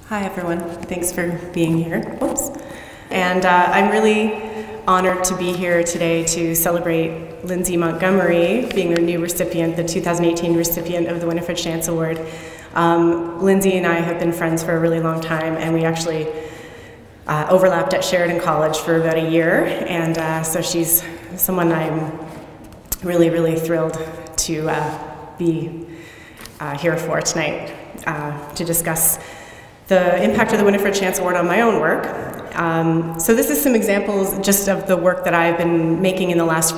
Hi everyone, thanks for being here. Whoops. And I'm really honored to be here today to celebrate Lindsay Montgomery being the new recipient, the 2018 recipient of the Winifred Chance Award. Lindsay and I have been friends for a really long time, and we actually overlapped at Sheridan College for about a year, and so she's someone I'm really, really thrilled to be here for tonight to discuss the impact of the Winifred Chance Award on my own work. So this is some examples just of the work that I've been making in the last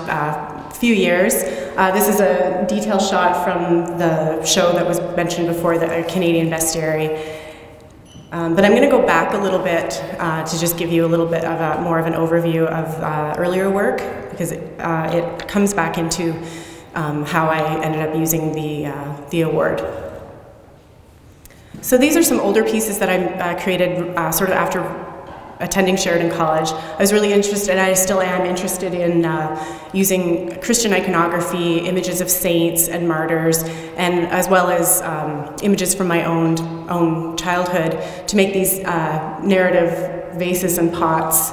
few years. This is a detail shot from the show that was mentioned before, the Canadian Bestiary. But I'm going to go back a little bit to just give you a little bit of more of an overview of earlier work, because it comes back into how I ended up using the award. So these are some older pieces that I created sort of after attending Sheridan College. I was really interested, and I still am interested in using Christian iconography, images of saints and martyrs, and as well as images from my own childhood to make these narrative vases and pots.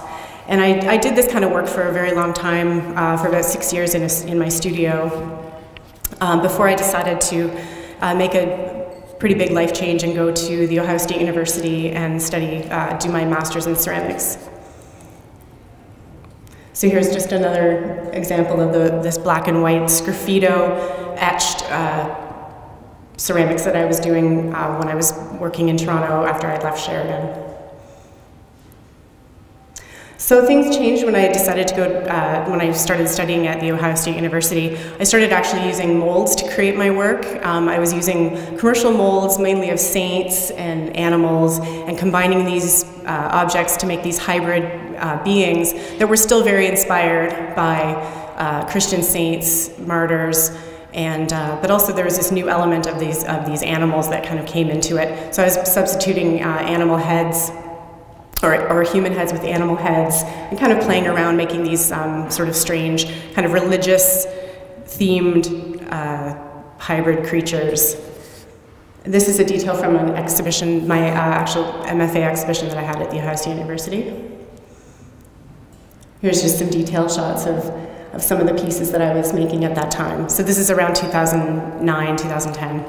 And I did this kind of work for a very long time, for about 6 years in my studio, before I decided to make a pretty big life change and go to The Ohio State University and do my master's in ceramics. So here's just another example of this black and white sgraffito etched ceramics that I was doing when I was working in Toronto after I left Sheridan. So things changed when I decided to go, when I started studying at The Ohio State University. I started actually using molds to create my work. I was using commercial molds, mainly of saints and animals, and combining these objects to make these hybrid beings that were still very inspired by Christian saints, martyrs, and but also there was this new element of these animals that kind of came into it. So I was substituting animal heads, or human heads with animal heads, and kind of playing around making these sort of strange, kind of religious themed hybrid creatures. This is a detail from an exhibition, my actual MFA exhibition that I had at The Ohio State University. Here's just some detailed shots of some of the pieces that I was making at that time. So this is around 2009, 2010.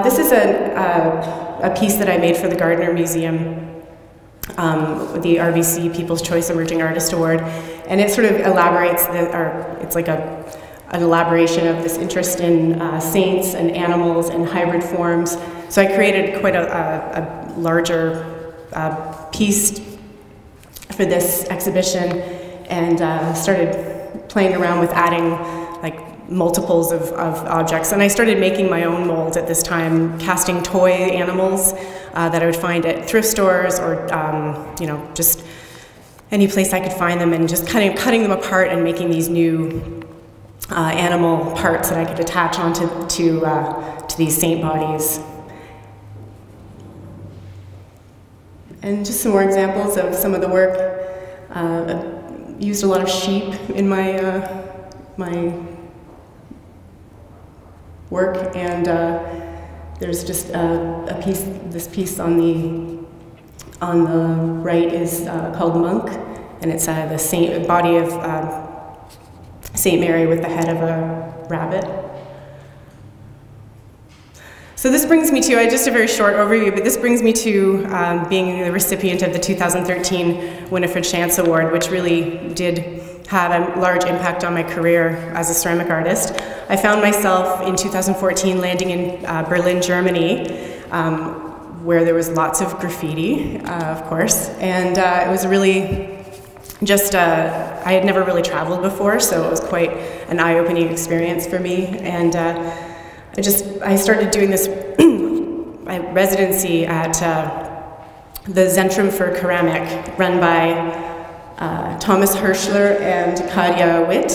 This is a piece that I made for the Gardner Museum, the RBC People's Choice Emerging Artist Award, and it sort of elaborates, it's like an elaboration of this interest in saints and animals and hybrid forms. So I created quite a larger piece for this exhibition, and started playing around with adding like multiples of objects. And I started making my own molds at this time, casting toy animals that I would find at thrift stores or you know, just any place I could find them, and just kind of cutting them apart and making these new animal parts that I could attach onto to these saint bodies. And just some more examples of some of the work. I used a lot of sheep in my work, and there's just a piece. This piece on the right is called Monk, and it's the body of Saint Mary with the head of a rabbit. So this brings me to, just a very short overview, but this brings me to being the recipient of the 2013 Winifred Chance Award, which really did have a large impact on my career as a ceramic artist. I found myself in 2014 landing in Berlin, Germany, where there was lots of graffiti, of course, and it was really just, I had never really traveled before, so it was quite an eye-opening experience for me, and I started doing this my residency at the Zentrum for Ceramic, run by Thomas Hirschler and Katja Witt,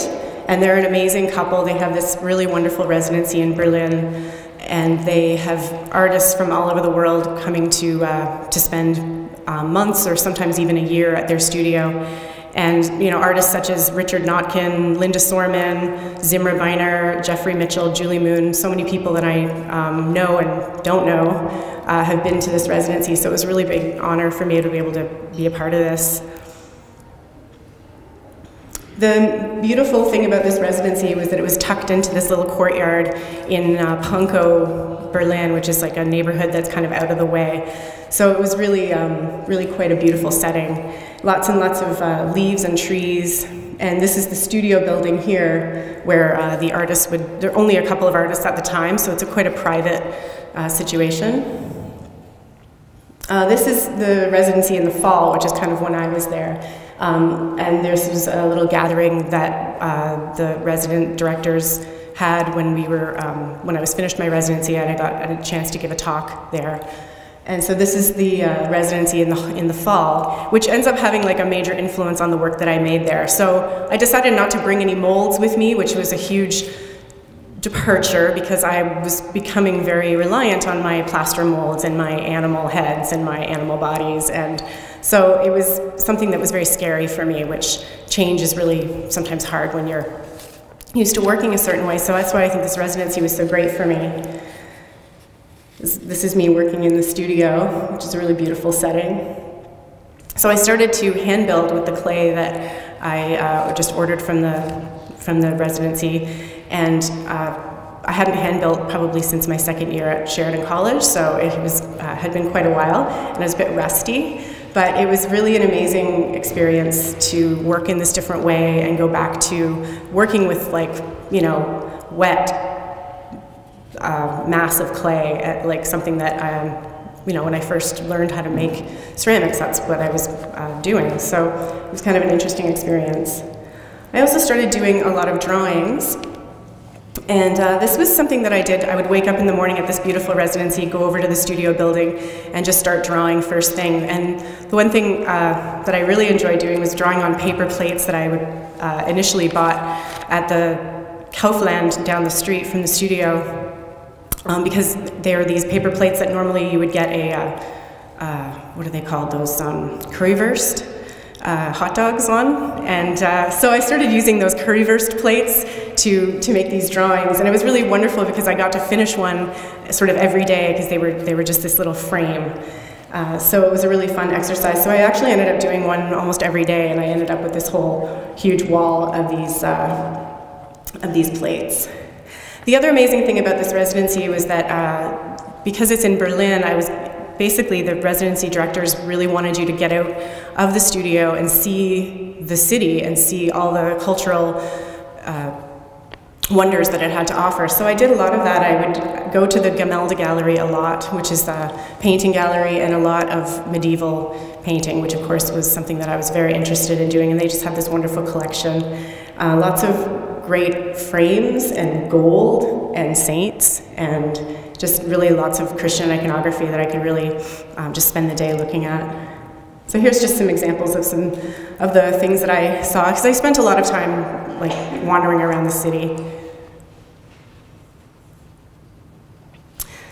and they're an amazing couple. They have this really wonderful residency in Berlin, and they have artists from all over the world coming to spend months or sometimes even a year at their studio. And artists such as Richard Notkin, Linda Sorman, Zimra Viner, Jeffrey Mitchell, Julie Moon, so many people that I know and don't know have been to this residency. So it was a really big honor for me to be able to be a part of this. The beautiful thing about this residency was that it was tucked into this little courtyard in Pankow, Berlin, which is like a neighborhood that's kind of out of the way. So it was really, really quite a beautiful setting. Lots and lots of leaves and trees. And this is the studio building here where the artists would, there are only a couple of artists at the time, so it's quite a private situation. This is the residency in the fall, which is kind of when I was there. And this was a little gathering that the resident directors had when we were, when I was finished my residency, and I got a chance to give a talk there. And so this is the residency in the fall, which ends up having like a major influence on the work that I made there. So I decided not to bring any molds with me, which was a huge departure because I was becoming very reliant on my plaster molds and my animal heads and my animal bodies. And so it was something that was very scary for me, which change is really sometimes hard when you're used to working a certain way. So that's why I think this residency was so great for me. This is me working in the studio, which is a really beautiful setting. So I started to hand build with the clay that I just ordered from the residency, and I hadn't hand built probably since my second year at Sheridan College, so it was had been quite a while, and I was a bit rusty. But it was really an amazing experience to work in this different way and go back to working with, like, wet mass of clay, like something that when I first learned how to make ceramics, that's what I was doing. So it was kind of an interesting experience. I also started doing a lot of drawings, and this was something that I did. I would wake up in the morning at this beautiful residency, go over to the studio building, and just start drawing first thing. And the one thing that I really enjoyed doing was drawing on paper plates that I would initially bought at the Kaufland down the street from the studio. Because they are these paper plates that normally you would get what are they called, those currywurst hot dogs on. And so I started using those currywurst plates to make these drawings. And it was really wonderful because I got to finish one sort of every day because they were just this little frame. So it was a really fun exercise. So I actually ended up doing one almost every day, and I ended up with this whole huge wall of these plates. The other amazing thing about this residency was that because it's in Berlin, basically the residency directors really wanted you to get out of the studio and see the city and see all the cultural wonders that it had to offer. So I did a lot of that. I would go to the Gemälde Gallery a lot, which is the painting gallery, and a lot of medieval painting, which of course was something that I was very interested in doing, and they just had this wonderful collection. Lots of great frames and gold and saints, and just really lots of Christian iconography that I could really just spend the day looking at. So here's just some examples of some of the things that I saw, because I spent a lot of time like wandering around the city.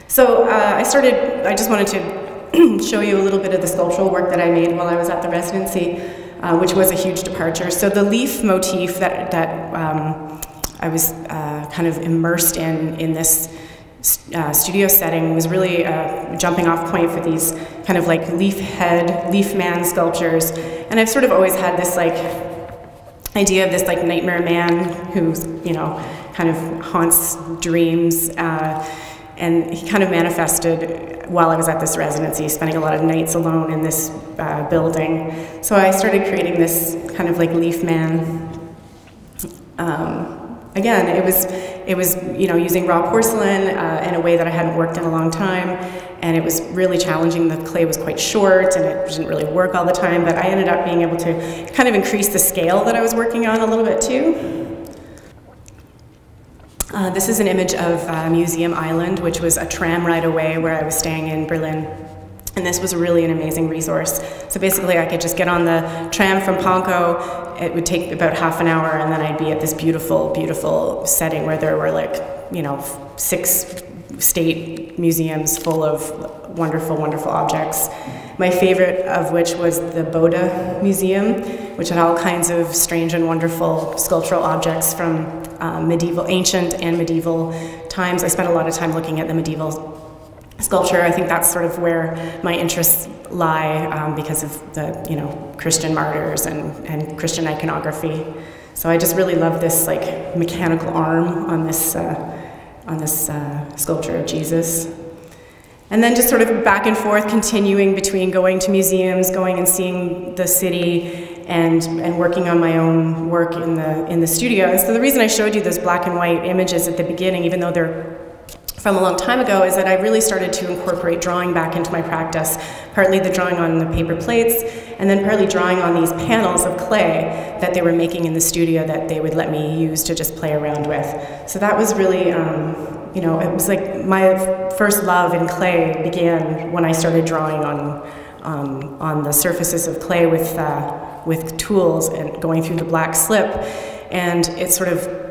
So I just wanted to show you a little bit of the sculptural work that I made while I was at the residency, which was a huge departure. So the leaf motif that I was kind of immersed in this studio setting was really a jumping off point for these kind of like leaf head, leaf man sculptures. And I've sort of always had this like idea of this like nightmare man who's, kind of haunts dreams. And he kind of manifested while I was at this residency, spending a lot of nights alone in this building. So I started creating this kind of like leaf man. Again, it was using raw porcelain in a way that I hadn't worked in a long time, and it was really challenging. The clay was quite short, and it didn't really work all the time, but I ended up being able to kind of increase the scale that I was working on a little bit too. This is an image of Museum Island, which was a tram ride away where I was staying in Berlin. And this was really an amazing resource. So basically I could just get on the tram from Pankow. It would take about half an hour, and then I'd be at this beautiful, beautiful setting where there were 6 state museums full of wonderful, wonderful objects. My favorite of which was the Boda Museum, which had all kinds of strange and wonderful sculptural objects from ancient and medieval times. I spent a lot of time looking at the medieval sculpture. I think that's sort of where my interests lie because of the Christian martyrs and Christian iconography. So I just really love this like mechanical arm on this sculpture of Jesus. And then just sort of back and forth, continuing between going to museums, going and seeing the city, and working on my own work in the studio. And so the reason I showed you those black and white images at the beginning, even though they're from a long time ago, is that I really started to incorporate drawing back into my practice, partly the drawing on the paper plates, and then partly drawing on these panels of clay that they were making in the studio that they would let me use to just play around with. So that was really, it was like my first love in clay began when I started drawing on the surfaces of clay with tools and going through the black slip, and it sort of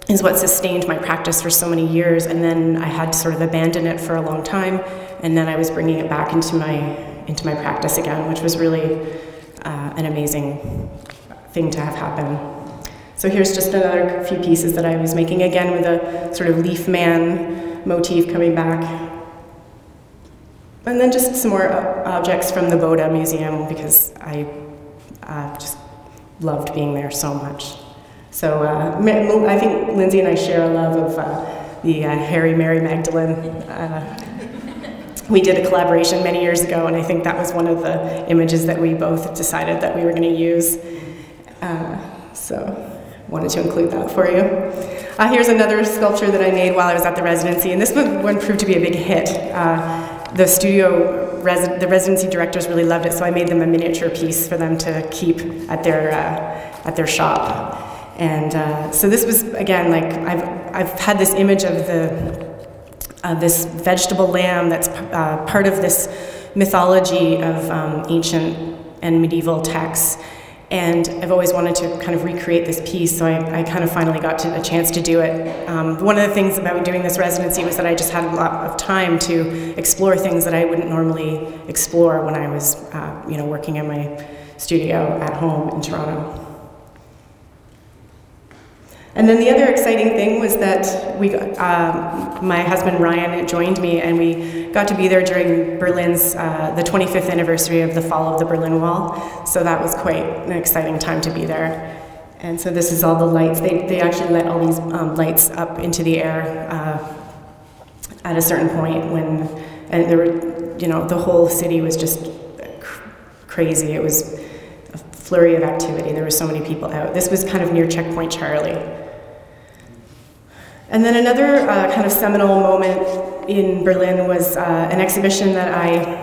is what sustained my practice for so many years. And then I had to sort of abandon it for a long time, and then I was bringing it back into my practice again, which was really an amazing thing to have happen. So here's just another few pieces that I was making, again with a sort of leaf man motif coming back. And then just some more objects from the Boda Museum, because I just loved being there so much. So I think Lindsay and I share a love of the Harry, Mary, Magdalene. We did a collaboration many years ago, and I think that was one of the images that we both decided that we were going to use. So wanted to include that for you. Here's another sculpture that I made while I was at the residency, and this one proved to be a big hit. The residency directors really loved it, so I made them a miniature piece for them to keep at their shop. And so this was, again, like I've had this image of this vegetable lamb that's part of this mythology of ancient and medieval texts. And I've always wanted to kind of recreate this piece, so I kind of finally got a chance to do it. One of the things about doing this residency was that I just had a lot of time to explore things that I wouldn't normally explore when I was working in my studio at home in Toronto. And then the other exciting thing was that my husband Ryan joined me, and we got to be there during Berlin's, the 25th anniversary of the fall of the Berlin Wall. So that was quite an exciting time to be there. And so this is all the lights. They actually let all these lights up into the air at a certain point and there were, the whole city was just crazy. It was a flurry of activity. There were so many people out. This was kind of near Checkpoint Charlie. And then another kind of seminal moment in Berlin was an exhibition that I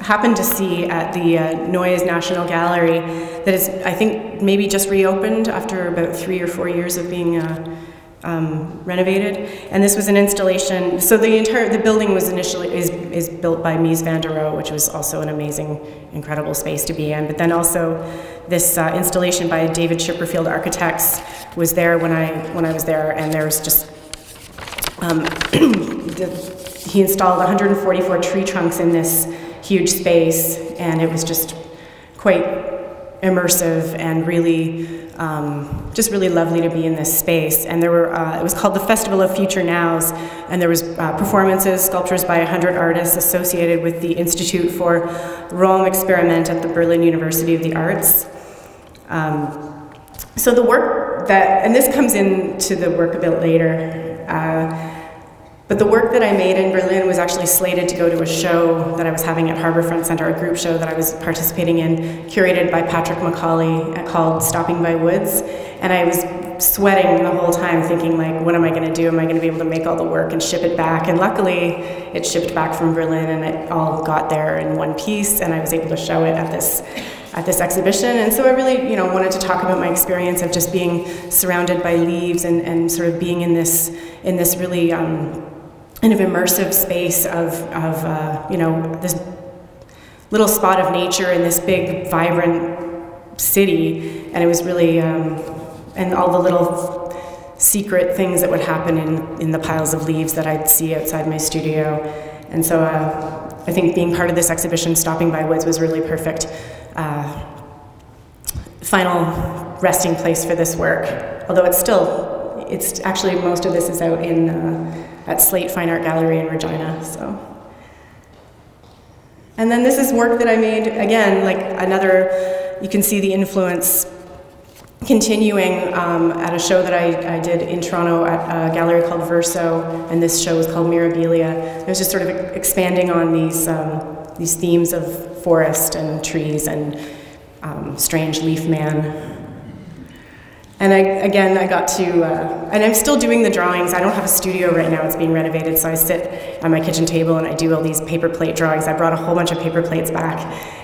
happened to see at the Neues National Gallery that is, I think, maybe just reopened after about 3 or 4 years of being renovated. And this was an installation. So the building was is built by Mies van der Rohe, which was also an amazing, incredible space to be in. But then also this installation by David Chipperfield Architects was there when I was there, and there was just he installed 144 tree trunks in this huge space, and it was just quite immersive and really just really lovely to be in this space. And there were it was called the Festival of Future Nows, and there was performances, sculptures by 100 artists associated with the Institute for Raumexperiment at the Berlin University of the Arts. So the work that, and this comes into the work a bit later, but the work that I made in Berlin was actually slated to go to a show that I was having at Harbourfront Centre, a group show that I was participating in, curated by Patrick Macaulay, called Stopping by Woods. And I was sweating the whole time, thinking, like, what am I going to do? Am I going to be able to make all the work and ship it back? And luckily, it shipped back from Berlin, and it all got there in one piece, and I was able to show it at this exhibition. And so I really, wanted to talk about my experience of just being surrounded by leaves and sort of being in this really kind of immersive space of this little spot of nature in this big, vibrant city. And it was really, and all the little secret things that would happen in the piles of leaves that I'd see outside my studio. And so I think being part of this exhibition, stopping by Woods, was really perfect final resting place for this work. Although it's actually, most of this is out in at Slate Fine Art Gallery in Regina. So. And then this is work that I made, again, like another, you can see the influence continuing at a show that I did in Toronto at a gallery called Verso, and this show was called Mirabilia. It was just sort of expanding on these themes of forest and trees and strange leaf man. And I got to, and I'm still doing the drawings. I don't have a studio right now, it's being renovated, so I sit at my kitchen table and I do all these paper plate drawings. I brought a whole bunch of paper plates back,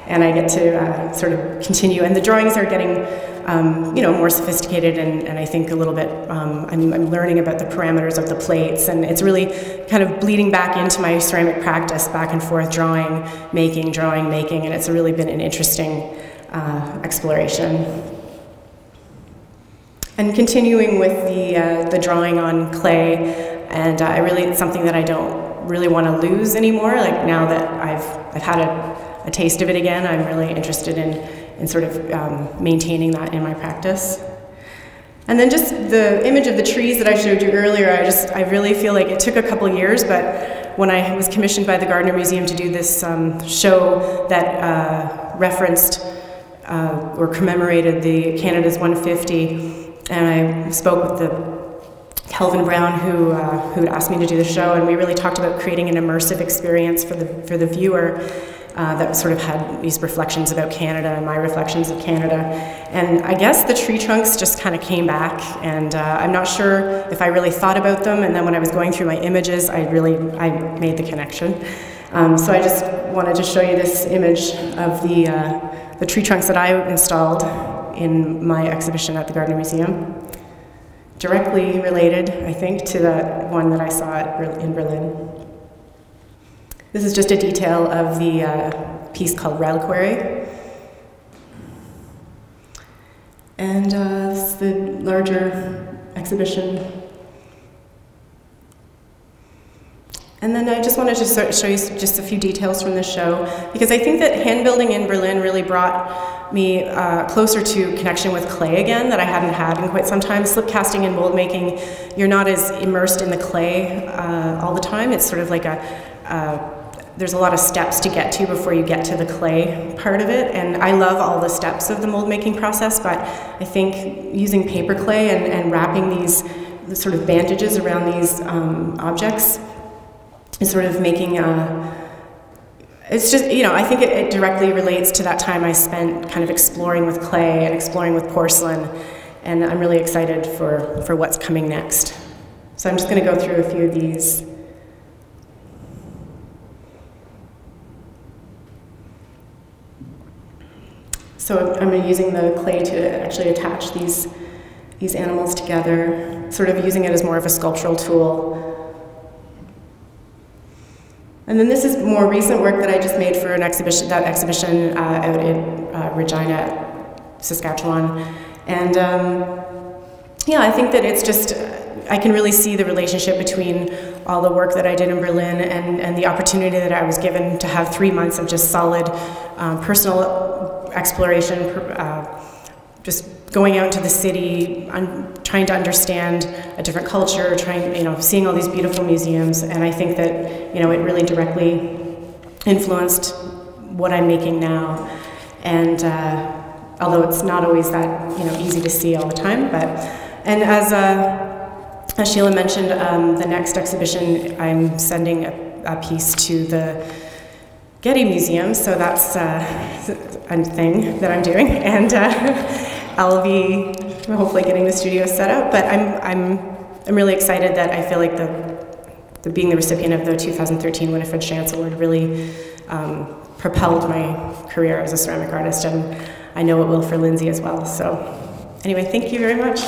and I get to sort of continue. And the drawings are getting, more sophisticated, and I think a little bit, I'm learning about the parameters of the plates, and it's really kind of bleeding back into my ceramic practice, back and forth, drawing, making, and it's really been an interesting exploration. And continuing with the drawing on clay, and it's something that I don't really want to lose anymore. Like now that I've had a taste of it again, I'm really interested in sort of maintaining that in my practice. And then just the image of the trees that I showed you earlier, I really feel like it took a couple years, but when I was commissioned by the Gardner Museum to do this show that referenced or commemorated the Canada's 150, and I spoke with the Kelvin Brown who had asked me to do the show, and we really talked about creating an immersive experience for the viewer that sort of had these reflections about Canada and my reflections of Canada. And I guess the tree trunks just kind of came back, and I'm not sure if I really thought about them, and then when I was going through my images, I made the connection. So I just wanted to show you this image of the tree trunks that I installed in my exhibition at the Gardner Museum. Directly related, I think, to that one that I saw in Berlin. This is just a detail of the piece called Reliquary. And this is the larger exhibition. And then I just wanted to show you just a few details from the show, because I think that hand building in Berlin really brought me closer to connection with clay again that I hadn't had in quite some time. Slip casting and mold making, you're not as immersed in the clay all the time. It's sort of like there's a lot of steps to get to before you get to the clay part of it, and I love all the steps of the mold making process, but I think using paper clay and wrapping these sort of bandages around these objects is sort of making it's just, I think it directly relates to that time I spent kind of exploring with clay and exploring with porcelain, and I'm really excited for what's coming next. So I'm just going to go through a few of these. So I'm using the clay to actually attach these animals together, sort of using it as more of a sculptural tool. And then this is more recent work that I just made for that exhibition out in Regina, Saskatchewan. And I think that it's just, I can really see the relationship between all the work that I did in Berlin and the opportunity that I was given to have 3 months of just solid personal exploration, just going out into the city, trying to understand a different culture, seeing all these beautiful museums, and I think that, it really directly influenced what I'm making now. And although it's not always that, easy to see all the time, and as Sheila mentioned, the next exhibition, I'm sending a piece to the Getty Museum, so that's a thing that I'm doing, and I'll be hopefully getting the studio set up. But I'm really excited that I feel like being the recipient of the 2013 Winifred Shantz Award really propelled my career as a ceramic artist, and I know it will for Lindsay as well. So anyway, thank you very much.